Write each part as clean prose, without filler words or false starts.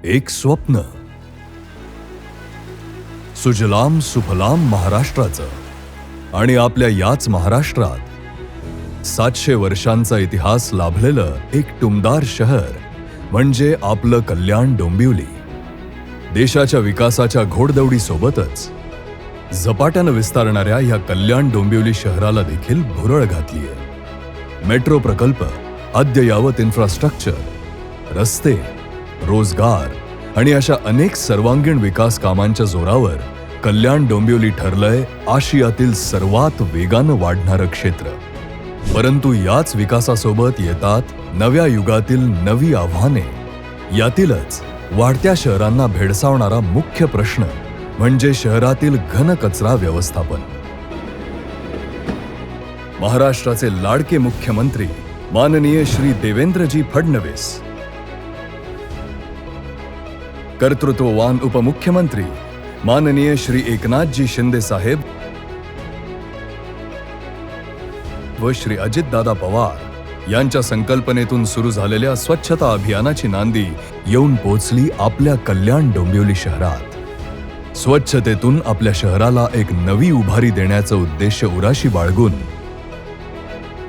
एक स्वप्न, सुजलाम सुफलाम महाराष्ट्राचं आणि आपल्या याच महाराष्ट्रात 700 वर्षांचा इतिहास लाभलेलं एक टुमदार शहर म्हणजे आपलं कल्याण डोंबिवली. देशाच्या विकासाच्या घोडदौडी सोबतच झपाट्यानं विस्तारणाऱ्या या कल्याण डोंबिवली शहराला देखील भुरळ घातलीय. मेट्रो प्रकल्प, अद्ययावत इन्फ्रास्ट्रक्चर, रस्ते, रोजगार आणि अशा अनेक सर्वांगीण विकास कामांच्या जोरावर कल्याण डोंबिवली ठरलंय आशियातील सर्वात वेगानं वाढणारं क्षेत्र. परंतु याच विकासासोबत येतात नव्या युगातील नवी आव्हाने. यातीलच वाढत्या शहरांना भेडसावणारा मुख्य प्रश्न म्हणजे शहरातील घनकचरा व्यवस्थापन. महाराष्ट्राचे लाडके मुख्यमंत्री माननीय श्री देवेंद्रजी फडणवीस, कर्तृत्ववान उपमुख्यमंत्री माननीय श्री एकनाथजी शिंदे साहेब व श्री अजितदादा पवार यांच्या संकल्पनेतून सुरू झालेल्या स्वच्छता अभियानाची नांदी येऊन पोचली आपल्या कल्याण डोंबिवली शहरात. स्वच्छतेतून आपल्या शहराला एक नवी उभारी देण्याचा उद्देश उराशी बाळगून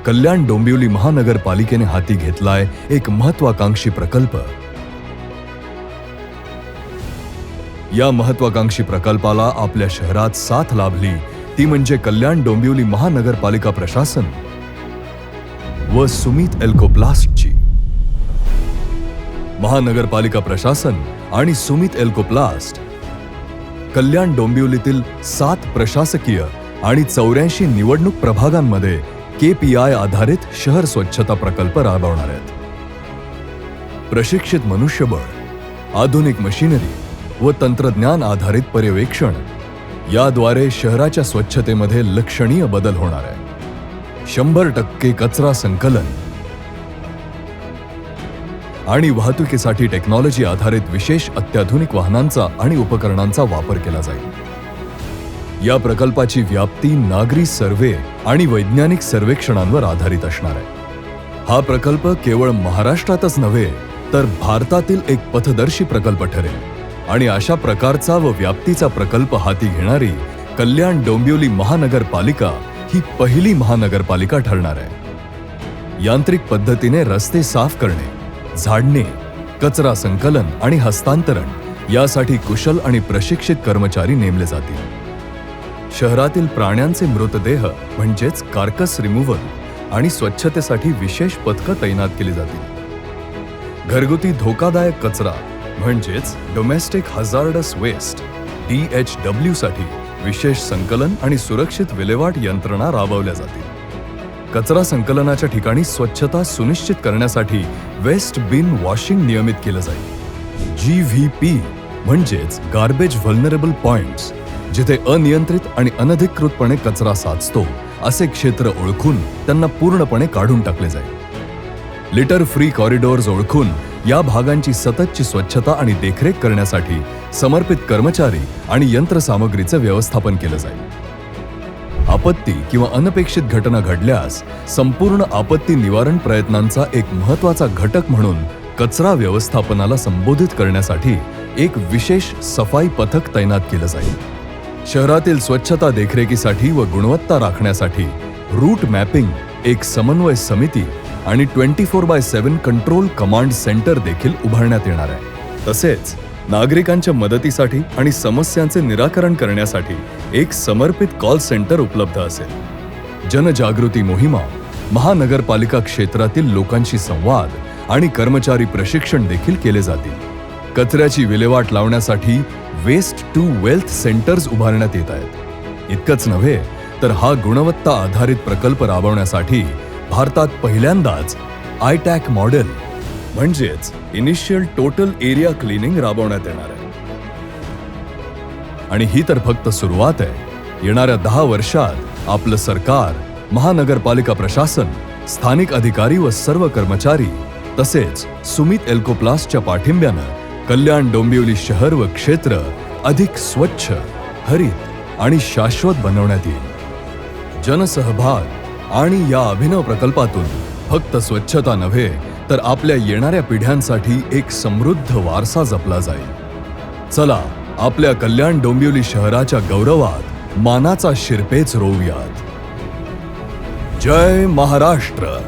कल्याण डोंबिवली महानगरपालिकेने हाती घेतलाय एक महत्वाकांक्षी प्रकल्प. या महत्वाकांक्षी प्रकल्पाला आपल्या शहरात साथ लाभली ती म्हणजे कल्याण डोंबिवली महानगरपालिका प्रशासन व सुमित एल्कोप्लास्टची. महानगरपालिका प्रशासन आणि सुमित एल्कोप्लास्ट कल्याण डोंबिवलीतील 7 प्रशासकीय आणि 84 निवडणूक प्रभागांमध्ये KPI आधारित शहर स्वच्छता प्रकल्प राबवणार आहेत. प्रशिक्षित मनुष्यबळ, आधुनिक मशिनरी व तंत्रज्ञान आधारित पर्यवेक्षण याद्वारे शहराच्या स्वच्छतेमध्ये लक्षणीय बदल होणार आहे. 100% कचरा संकलन आणि वाहतुकीसाठी टेक्नॉलॉजी आधारित विशेष अत्याधुनिक वाहनांचा आणि उपकरणांचा वापर केला जाईल. या प्रकल्पाची व्याप्ती नागरी सर्वे आणि वैज्ञानिक सर्वेक्षणांवर आधारित असणार आहे. हा प्रकल्प केवळ महाराष्ट्रातच नव्हे तर भारतातील एक पथदर्शी प्रकल्प ठरेल आणि अशा प्रकारचा व व्याप्तीचा प्रकल्प हाती घेणारी कल्याण डोंबिवली महानगरपालिका ही पहिली महानगरपालिका ठरणार आहे. यांत्रिक पद्धतीने रस्ते साफ करणे, झाडणे, कचरा संकलन आणि हस्तांतरण यासाठी कुशल आणि प्रशिक्षित कर्मचारी नेमले जातील. शहरातील प्राण्यांचे मृतदेह म्हणजेच कार्कस रिमूव्हल आणि स्वच्छतेसाठी विशेष पथकं तैनात केली जातील. घरगुती धोकादायक कचरा म्हणजेच डोमेस्टिक हजार्डस वेस्ट DHW साठी विशेष संकलन आणि सुरक्षित विल्हेवाट यंत्रणा राबवल्या जातील. कचरा संकलनाच्या ठिकाणी स्वच्छता सुनिश्चित करण्यासाठी वेस्ट बिन वॉशिंग नियमित केलं जाईल. GVP म्हणजेच गार्बेज व्हल्नरेबल पॉइंट्स, जिथे अनियंत्रित आणि अनधिकृतपणे कचरा साचतो असे क्षेत्र ओळखून त्यांना पूर्णपणे काढून टाकले जाईल. लिटर फ्री कॉरिडॉर्स ओळखून या भागांची सततची स्वच्छता आणि देखरेख करण्यासाठी समर्पित कर्मचारी आणि यंत्रसामग्रीचं व्यवस्थापन केलं जाईल. आपत्ती किंवा अनपेक्षित घटना घडल्यास संपूर्ण आपत्ती निवारण प्रयत्नांचा एक महत्त्वाचा घटक म्हणून कचरा व्यवस्थापनाला संबोधित करण्यासाठी एक विशेष सफाई पथक तैनात केलं जाईल. शहरातील स्वच्छता देखरेखीसाठी व गुणवत्ता राखण्यासाठी रूट मॅपिंग, एक समन्वय समिती आणि 24/7 कंट्रोल कमांड सेंटर देखील उभारण्यात येणार आहे. तसेच नागरिकांच्या मदतीसाठी आणि समस्यांचे निराकरण करण्यासाठी एक समर्पित कॉल सेंटर उपलब्ध असेल. जनजागृती मोहिमा, महानगरपालिका क्षेत्रातील लोकांशी संवाद आणि कर्मचारी प्रशिक्षण देखील केले जातील. कचऱ्याची विल्हेवाट लावण्यासाठी वेस्ट टू वेल्थ सेंटर्स उभारण्यात येत आहेत. इतकंच नव्हे तर हा गुणवत्ता आधारित प्रकल्प राबवण्यासाठी भारतात पहिल्यांदाच ITAC मॉडेल म्हणजेच इनिशियल टोटल एरिया क्लिनिंग राबवण्यात येणार आहे. आणि ही तर फक्त सुरुवात आहे. येणाऱ्या 10 वर्षात आपलं सरकार, महानगरपालिका प्रशासन, स्थानिक अधिकारी व सर्व कर्मचारी तसेच सुमित एल्कोप्लास्टच्या पाठिंब्यानं कल्याण डोंबिवली शहर व क्षेत्र अधिक स्वच्छ, हरित आणि शाश्वत बनवण्यात येईल. जनसहभाग आणि या अभिनव प्रकल्पातून फक्त स्वच्छता नव्हे तर आपल्या येणाऱ्या पिढ्यांसाठी एक समृद्ध वारसा जपला जाईल. चला आपल्या कल्याण डोंबिवली शहराच्या गौरवात मानाचा शिरपेच रोवूयात. जय महाराष्ट्र.